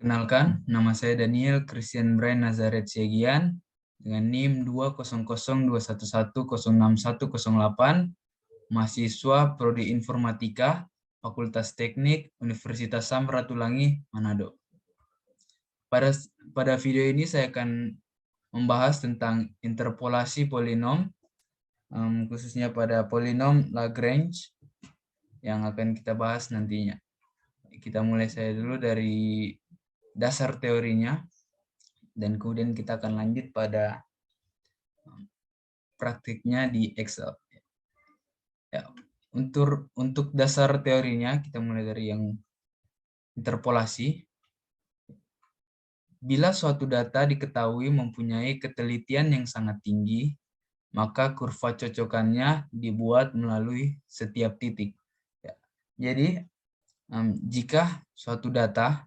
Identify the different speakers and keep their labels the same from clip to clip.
Speaker 1: Kenalkan, nama saya Daniel Christian Brian Nazaret Siegian dengan NIM 20021106108, mahasiswa Prodi Informatika, Fakultas Teknik, Universitas Samratulangi, Manado. Pada video ini saya akan membahas tentang interpolasi polinom, khususnya pada polinom Lagrange yang akan kita bahas nantinya. Kita mulai saya dulu dari dasar teorinya, dan kemudian kita akan lanjut pada praktiknya di Excel. Ya, untuk dasar teorinya kita mulai dari yang interpolasi. Bila suatu data diketahui mempunyai ketelitian yang sangat tinggi, maka kurva cocokannya dibuat melalui setiap titik. Ya. Jadi, jika suatu data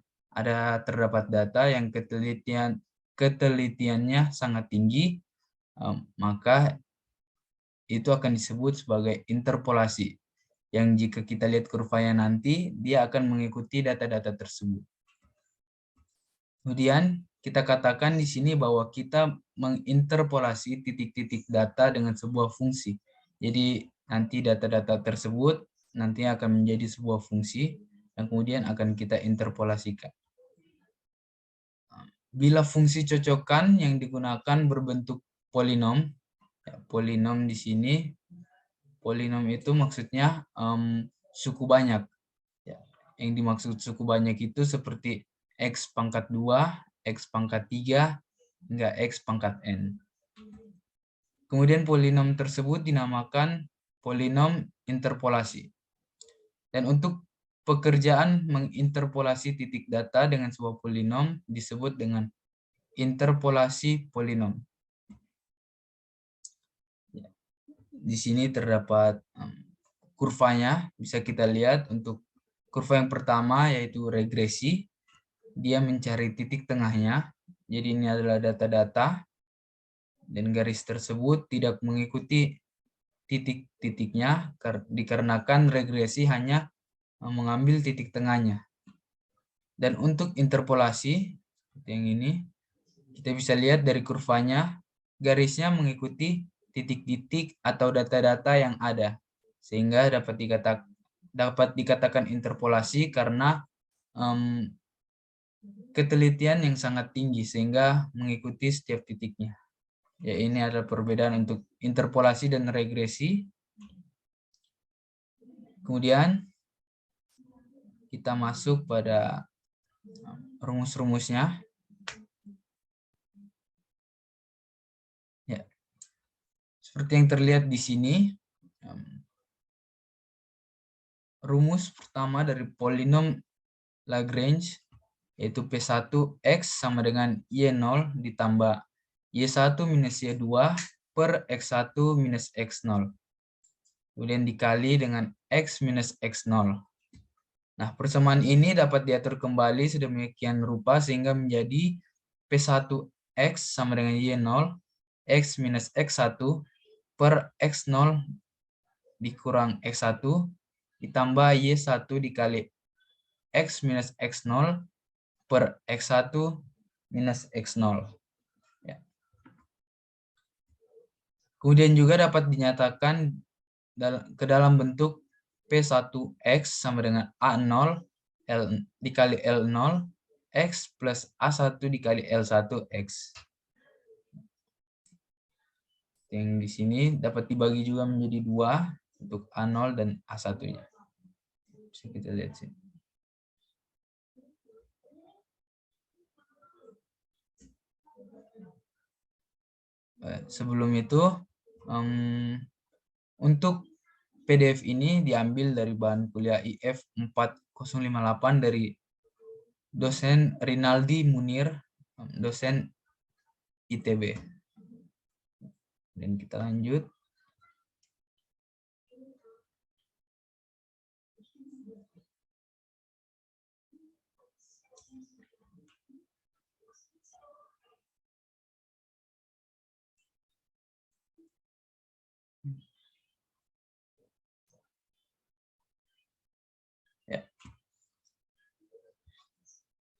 Speaker 1: terdapat data yang ketelitiannya sangat tinggi, maka itu akan disebut sebagai interpolasi. Yang jika kita lihat kurvanya nanti, dia akan mengikuti data-data tersebut. Kemudian kita katakan di sini bahwa kita menginterpolasi titik-titik data dengan sebuah fungsi. Jadi nanti data-data tersebut nanti akan menjadi sebuah fungsi yang kemudian akan kita interpolasikan. Bila fungsi cocokan yang digunakan berbentuk polinom, polinom di sini, polinom itu maksudnya suku banyak. Yang dimaksud suku banyak itu seperti X pangkat 2, X pangkat 3, hingga X pangkat N. Kemudian polinom tersebut dinamakan polinom interpolasi. Dan untuk pekerjaan menginterpolasi titik data dengan sebuah polinom disebut dengan interpolasi polinom. Di sini terdapat kurvanya, bisa kita lihat untuk kurva yang pertama yaitu regresi. Dia mencari titik tengahnya. Jadi ini adalah data-data dan garis tersebut tidak mengikuti titik-titiknya dikarenakan regresi hanya mengambil titik tengahnya. Dan untuk interpolasi yang ini kita bisa lihat dari kurvanya, garisnya mengikuti titik-titik atau data-data yang ada, sehingga dapat dikatakan interpolasi karena ketelitian yang sangat tinggi sehingga mengikuti setiap titiknya. Ya, ini adalah perbedaan untuk interpolasi dan regresi. Kemudian kita masuk pada rumus-rumusnya. Ya. Seperti yang terlihat di sini, rumus pertama dari polinom Lagrange yaitu P1X sama dengan Y0 ditambah Y1 minus Y2 per X1 minus X0. Kemudian dikali dengan X minus X0. Nah, persamaan ini dapat diatur kembali sedemikian rupa sehingga menjadi P1X sama dengan Y0, X minus X1 per X0 dikurang X1 ditambah Y1 dikali X minus X0 per X1 minus X0. Ya. Kemudian juga dapat dinyatakan ke dalam bentuk P1X sama dengan A0 dikali L0 X plus A1 dikali L1X. Yang di sini dapat dibagi juga menjadi 2 untuk A0 dan A1-nya. Bisa kita lihat sini. Sebelum itu, untuk PDF ini diambil dari bahan kuliah IF 4058 dari dosen Rinaldi Munir, dosen ITB. Dan kita lanjut.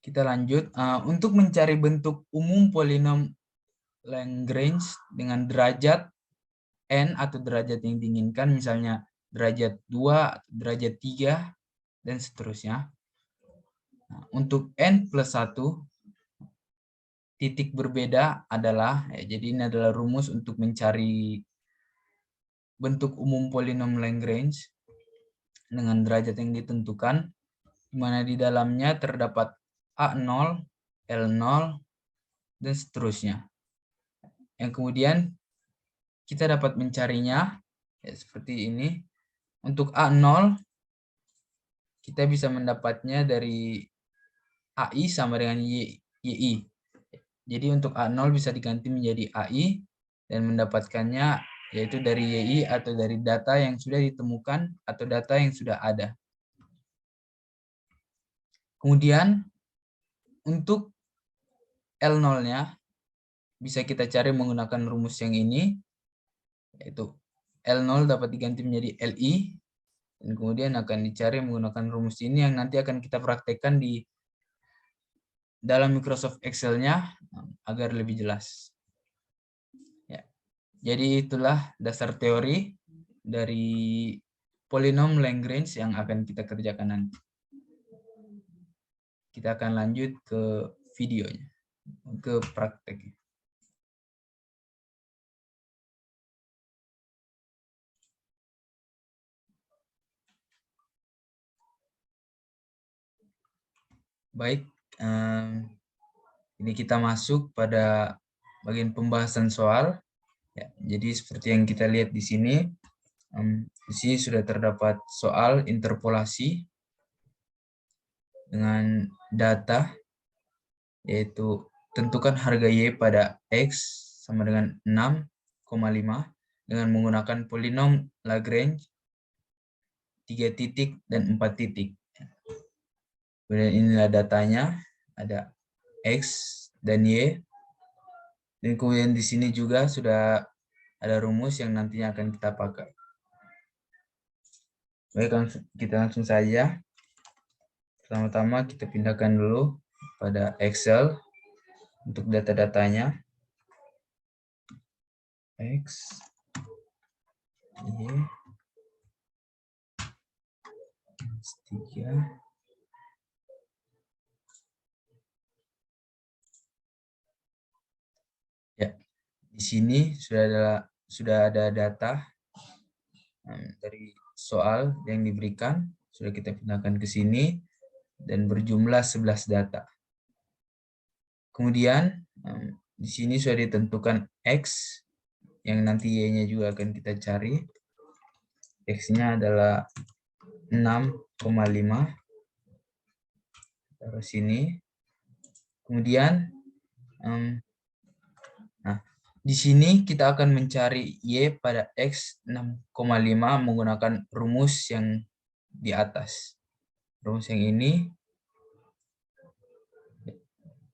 Speaker 1: Kita lanjut. Untuk mencari bentuk umum polinom Lagrange dengan derajat n atau derajat yang diinginkan, misalnya derajat 2, derajat 3, dan seterusnya. Nah, untuk n plus 1, titik berbeda adalah, jadi ini adalah rumus untuk mencari bentuk umum polinom Lagrange dengan derajat yang ditentukan, di mana di dalamnya terdapat A0, L0, dan seterusnya. Yang kemudian kita dapat mencarinya ya, seperti ini. Untuk A0, kita bisa mendapatnya dari AI sama dengan YI. Jadi untuk A0 bisa diganti menjadi AI dan mendapatkannya yaitu dari YI atau dari data yang sudah ditemukan atau data yang sudah ada. Kemudian untuk L0-nya bisa kita cari menggunakan rumus yang ini, yaitu L0 dapat diganti menjadi LI, dan kemudian akan dicari menggunakan rumus ini yang nanti akan kita praktekkan di dalam Microsoft Excel-nya agar lebih jelas. Ya. Jadi itulah dasar teori dari polinom Lagrange yang akan kita kerjakan nanti. Kita akan lanjut ke videonya, ke prakteknya. Baik, ini kita masuk pada bagian pembahasan soal. Ya, jadi seperti yang kita lihat di sini sudah terdapat soal interpolasi dengan data, yaitu tentukan harga Y pada X sama dengan 6,5 dengan menggunakan polinom Lagrange 3 titik dan 4 titik. Kemudian inilah datanya, ada X dan Y. Dan kemudian di sini juga sudah ada rumus yang nantinya akan kita pakai. Baik, kita langsung saja. Pertama-tama kita pindahkan dulu pada Excel untuk data-datanya. X, Y, S3. Ya, di sini sudah ada data dari soal yang diberikan, sudah kita pindahkan ke sini dan berjumlah 11 data. Kemudian di sini sudah ditentukan X yang nanti Y-nya juga akan kita cari. X-nya adalah 6,5. Taruh sini. Kemudian di sini kita akan mencari Y pada X 6,5 menggunakan rumus yang di atas. Rumus yang ini.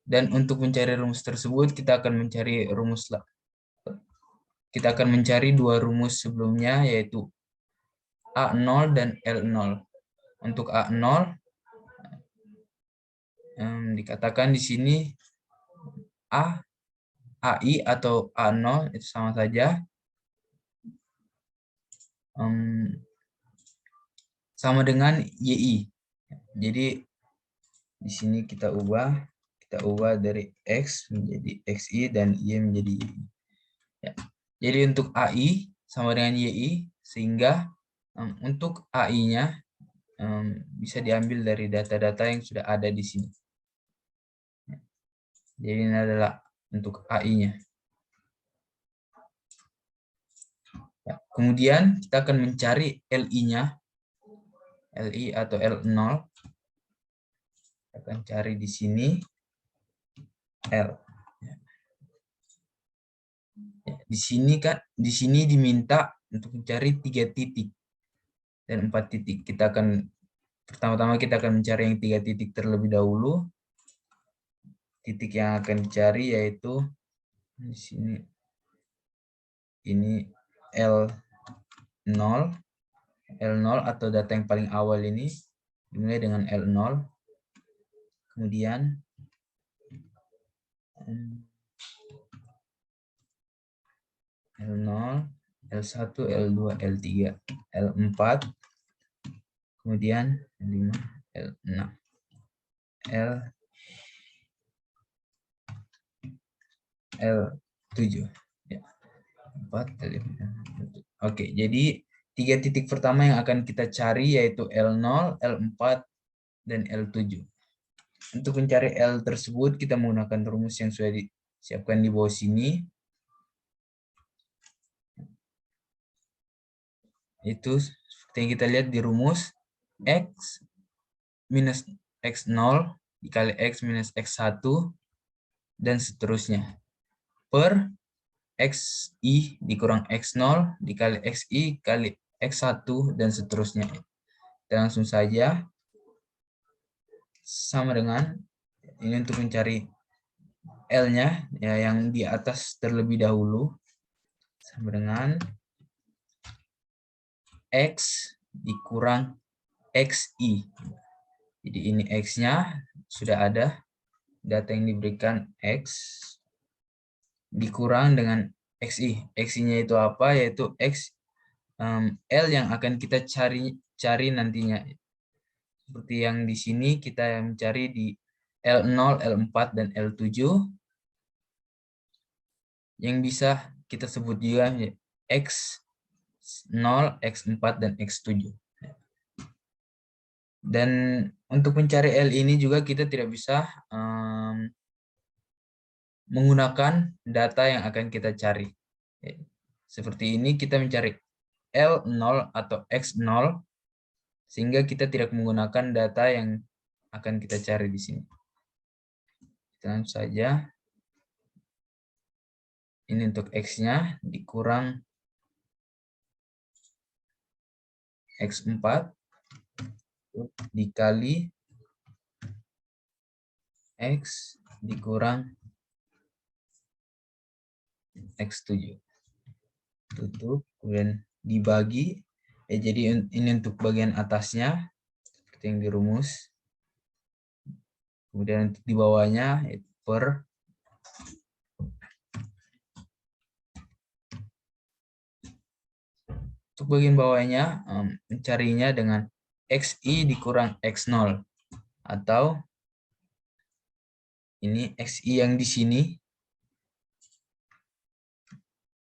Speaker 1: Dan untuk mencari rumus tersebut, kita akan mencari dua rumus sebelumnya, yaitu A0 dan L0. Untuk A0, dikatakan di sini AI atau A0 itu sama saja. Sama dengan YI. Jadi di sini kita ubah dari X menjadi XI dan Y menjadi YI. Ya. Jadi untuk AI sama dengan YI, sehingga untuk AI-nya bisa diambil dari data-data yang sudah ada di sini. Jadi ini adalah untuk AI-nya. Ya. Kemudian kita akan mencari LI-nya, LI atau L0. Kita akan cari di sini L. Ya, di sini diminta untuk mencari 3 titik dan 4 titik. Pertama-tama kita akan mencari yang 3 titik terlebih dahulu. Titik yang akan dicari yaitu di sini ini L0 atau data yang paling awal ini dimulai dengan L0. Kemudian L0, L1, L2, L3, L4, kemudian L5, L6, L7. Ya. 4, L5. Oke, jadi 3 titik pertama yang akan kita cari yaitu L0, L4, dan L7. Untuk mencari L tersebut, kita menggunakan rumus yang sudah disiapkan di bawah sini. Itu seperti yang kita lihat di rumus, X minus X0 dikali X minus X1, dan seterusnya. Per XI dikurang X0 dikali XI kali X1, dan seterusnya. Kita langsung saja. Sama dengan ini untuk mencari L-nya ya, yang di atas terlebih dahulu, sama dengan X dikurang XI. Jadi ini X-nya sudah ada, data yang diberikan X dikurang dengan XI. XI-nya itu apa? Yaitu X L yang akan kita cari nantinya. Seperti yang di sini kita mencari di L0, L4, dan L7. Yang bisa kita sebut juga X0, X4, dan X7. Dan untuk mencari L ini juga kita tidak bisa menggunakan data yang akan kita cari. Seperti ini kita mencari L0 atau X0, sehingga kita tidak menggunakan data yang akan kita cari di sini. Kita langsung saja. Ini untuk X-nya dikurang X4 dikali X dikurang X7. Tutup, kemudian dibagi. Jadi ini untuk bagian atasnya, seperti yang dirumus. Kemudian untuk di bawahnya per untuk bagian bawahnya mencarinya dengan XI dikurang X0, atau ini XI yang di sini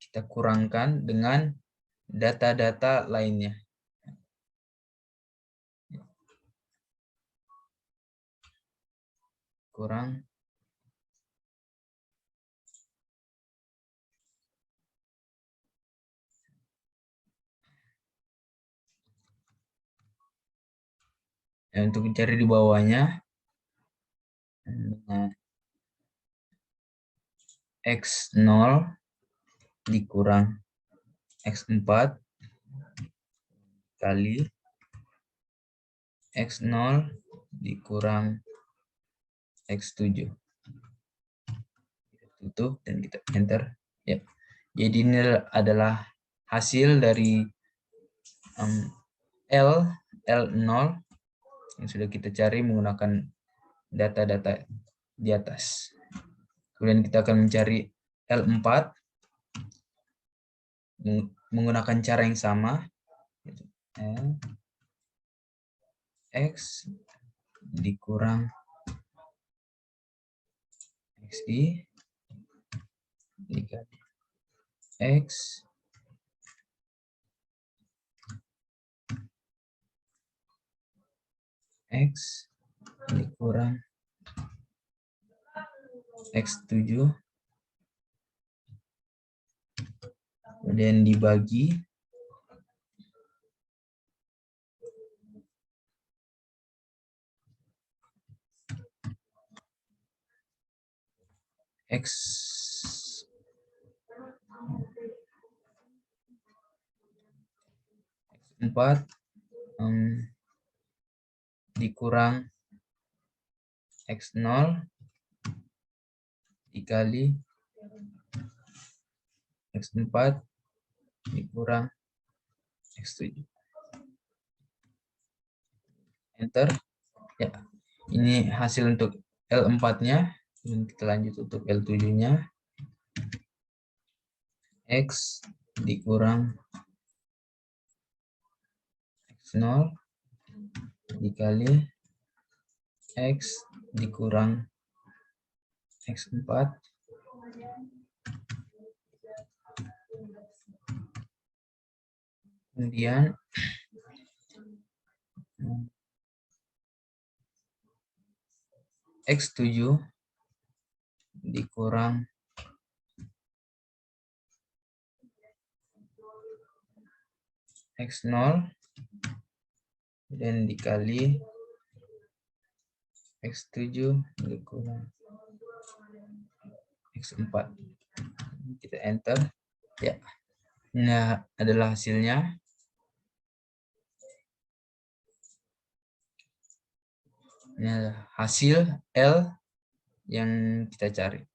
Speaker 1: kita kurangkan dengan data-data lainnya. Kurang untuk mencari di bawahnya X0 dikurang X4 kali X0 dikurang X7. Tutup dan kita enter. Ya. Jadi ini adalah hasil dari L0 yang sudah kita cari menggunakan data-data di atas. Kemudian kita akan mencari L4 menggunakan cara yang sama. L X dikurang XI dikali X X dikurang X7, kemudian dibagi X4 dikurang X0 dikali X4 dikurang X7. Enter. Ya, ini hasil untuk L4-nya. Dan kita lanjut untuk L7-nya. X dikurang X0 dikali X dikurang X4 kemudian X7 dikurang X0 dan dikali X7 dikurang X4. Kita enter. Ya. Ini adalah hasilnya. Ini adalah hasil L yang kita cari.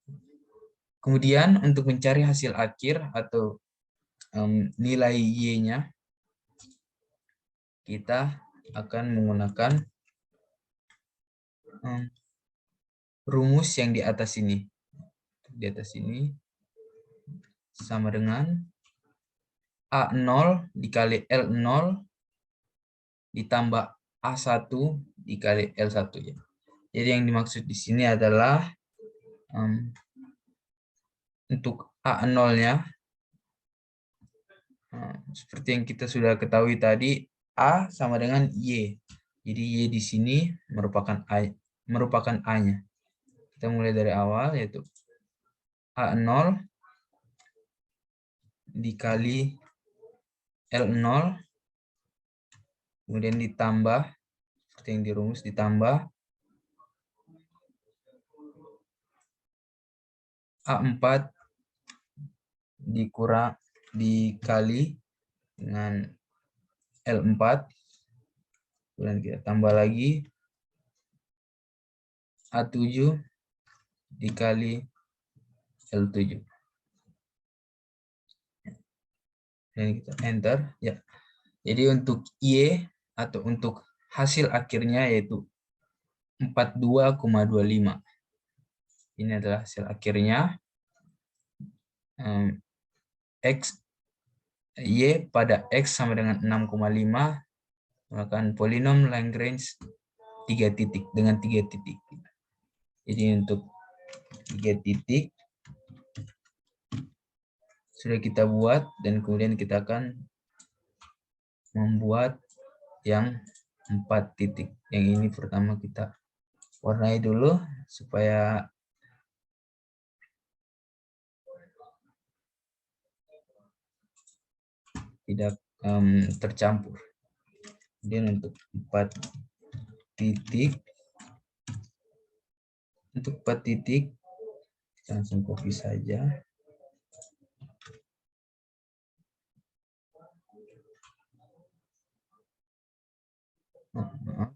Speaker 1: Kemudian untuk mencari hasil akhir atau nilai Y-nya, kita akan menggunakan rumus yang di atas ini. Di atas ini sama dengan A0 dikali L0 ditambah A1 dikali L1 ya. Jadi yang dimaksud di sini adalah untuk A0-nya seperti yang kita sudah ketahui tadi, A sama dengan Y. Jadi Y di sini merupakan A-nya. Kita mulai dari awal yaitu A0 dikali L0 kemudian ditambah seperti yang di rumus ditambah A4 dikali dengan L4 kemudian kita tambah lagi A7 dikali L7 dan kita enter ya. Jadi untuk Y atau untuk hasil akhirnya yaitu 42,25. Ini adalah hasil akhirnya. Y pada X sama dengan 6,5 menggunakan polinom Lagrange 3 titik dengan 3 titik. Jadi untuk 3 titik sudah kita buat dan kemudian kita akan membuat yang 4 titik. Yang ini pertama kita warnai dulu supaya tidak tercampur. Kemudian untuk 4 titik, kita langsung copy saja. Maaf.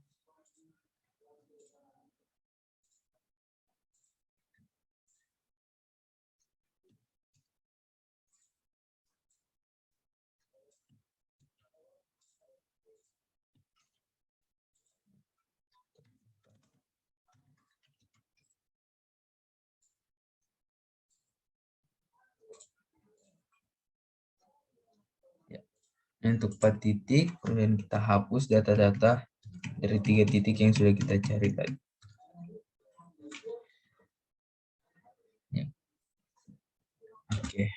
Speaker 1: Untuk 4 titik, kemudian kita hapus data-data dari 3 titik yang sudah kita cari tadi. Ya. Oke.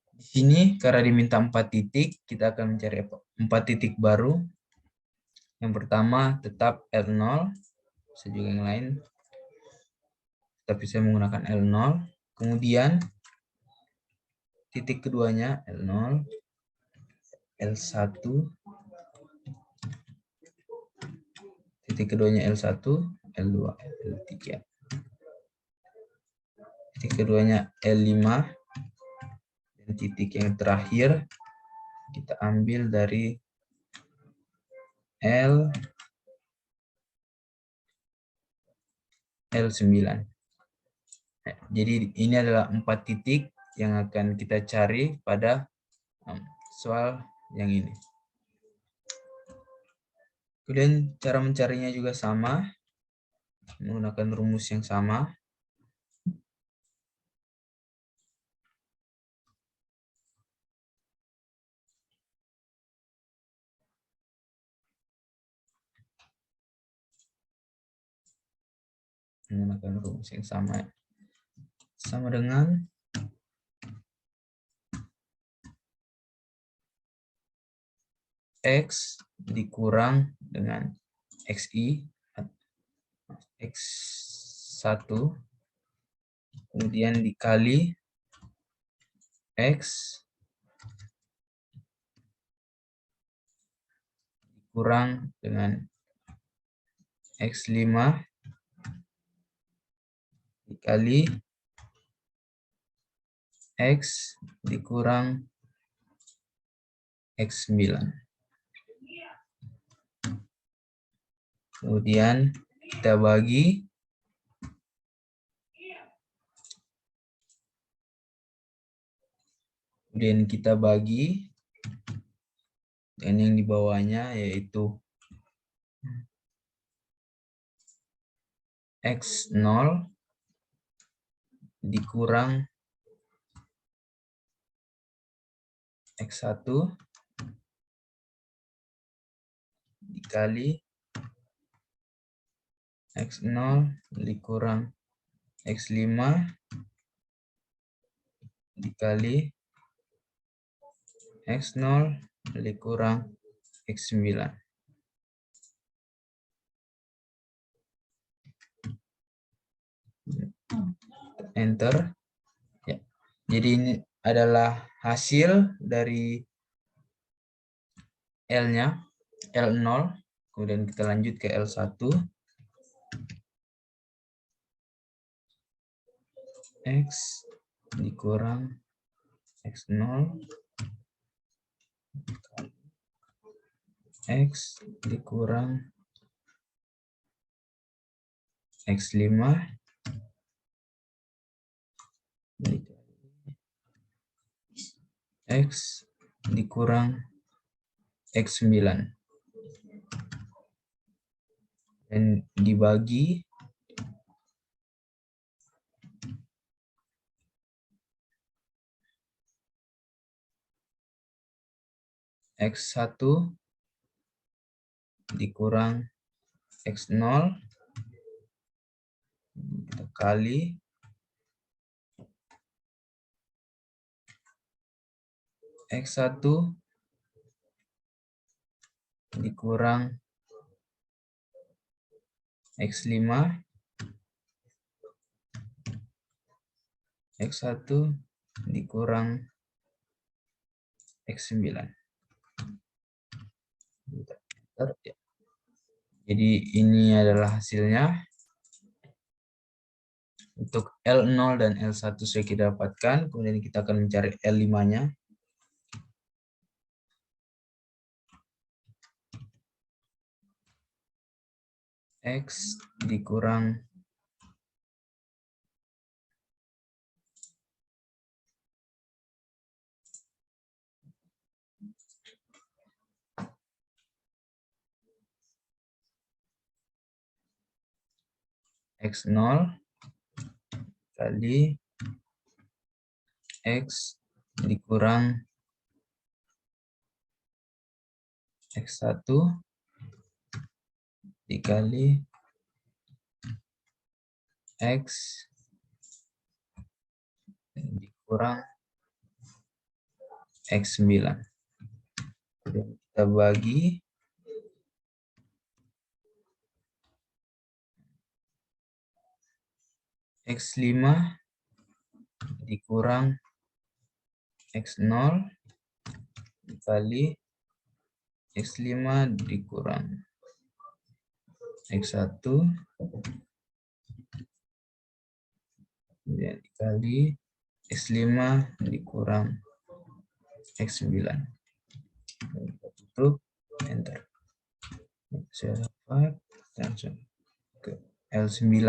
Speaker 1: Di sini karena diminta 4 titik, kita akan mencari 4 titik baru. Yang pertama tetap L0, bisa juga yang lain. Tapi saya menggunakan L0. Kemudian titik keduanya L0, L1, titik keduanya L1, L2, L3. Titik keduanya L5, dan titik yang terakhir kita ambil dari L9. Jadi ini adalah 4 titik yang akan kita cari pada soal yang ini. Kemudian cara mencarinya juga sama. menggunakan rumus yang sama. Menggunakan rumus yang sama. Sama dengan X dikurang dengan XI, X1, kemudian dikali X dikurang dengan X5 dikali X dikurang X9. Kemudian kita bagi dan yang di bawahnya yaitu X0 dikurang X1 dikali X0 dikurang X5 dikali X0 dikurang X9. Enter. Ya. Jadi ini adalah hasil dari L-nya, L0. Kemudian kita lanjut ke L1. X dikurang X0 X dikurang X5 X dikurang X9 dan dibagi X1 dikurang X0 kita kali X1 dikurang X5 X1 dikurang X9. Jadi ini adalah hasilnya. Untuk L0 dan L1 sudah kita dapatkan, kemudian kita akan mencari L5-nya. X dikurang X0 kali X dikurang X1 dikali X dikurang X9. Kemudian kita bagi X5 dikurang X0 dikali X5 dikurang X1 kemudian dikali X5 dikurang X9. Kita tutup, enter. Saya dapat langsung ke L9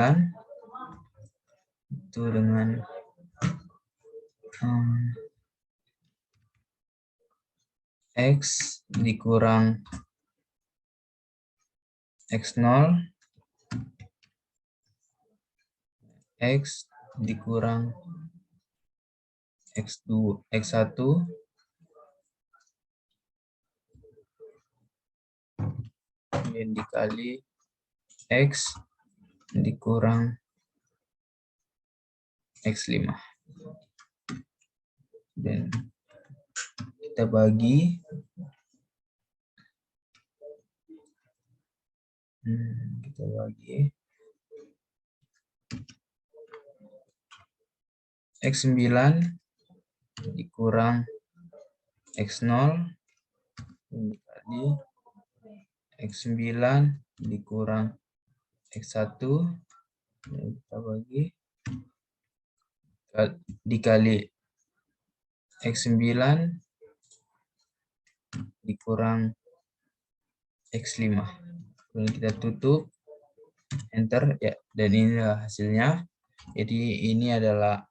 Speaker 1: itu dengan X dikurang X0 X dikurang X1 kemudian dikali X dikurang X5. Dan kita bagi X9 dikurang X0 dikali X9 dikurang X1 kita bagi dikali X9 dikurang X5. Kemudian kita tutup, enter ya, dan inilah hasilnya. Jadi ini adalah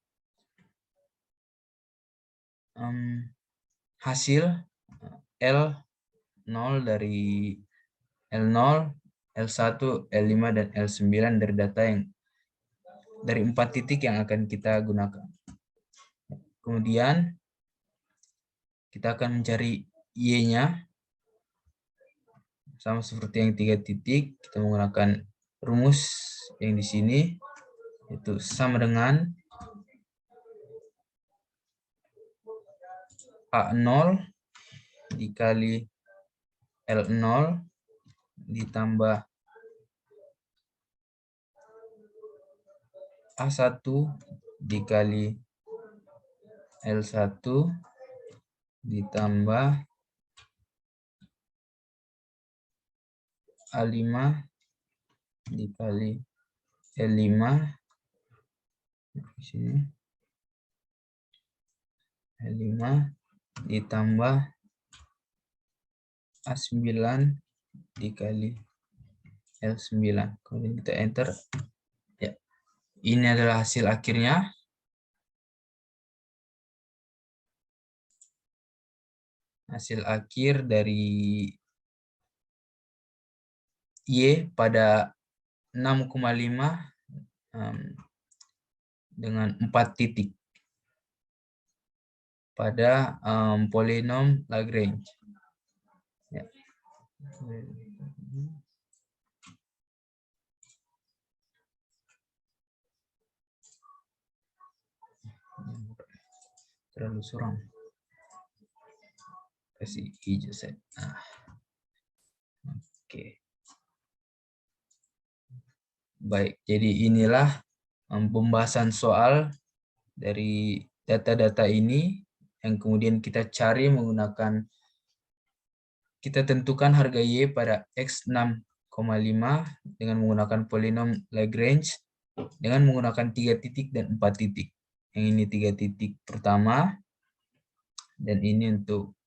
Speaker 1: hasil L0 dari L0, L1, L5, dan L9 dari data yang dari 4 titik yang akan kita gunakan. Kemudian kita akan mencari Y-nya. Sama seperti yang 3 titik, kita menggunakan rumus yang di sini, itu sama dengan A0 dikali L0 ditambah A1 dikali L1 ditambah A5 dikali L5 di sini, L5 ditambah A9 dikali L9. Kemudian kita enter. Ya. Ini adalah hasil akhirnya. Hasil akhir dari Y pada 6,5 dengan 4 titik pada polinom Lagrange. Ya. Terlalu suram. Kasih hijau set. Nah. Oke. Baik, jadi inilah pembahasan soal dari data-data ini yang kemudian kita cari menggunakan, kita tentukan harga Y pada X6,5 dengan menggunakan polinom Lagrange dengan menggunakan 3 titik dan 4 titik. Yang ini 3 titik pertama dan ini untuk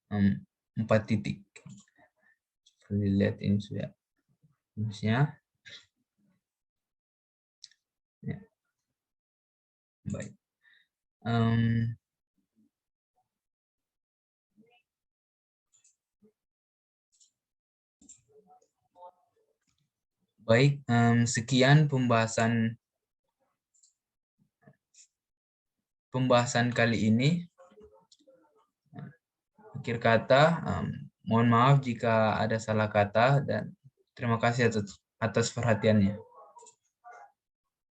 Speaker 1: 4 titik. Seperti lihat ini sudah rumusnya. Ya. Baik. Baik, sekian pembahasan kali ini. Akhir kata, mohon maaf jika ada salah kata dan terima kasih atas perhatiannya.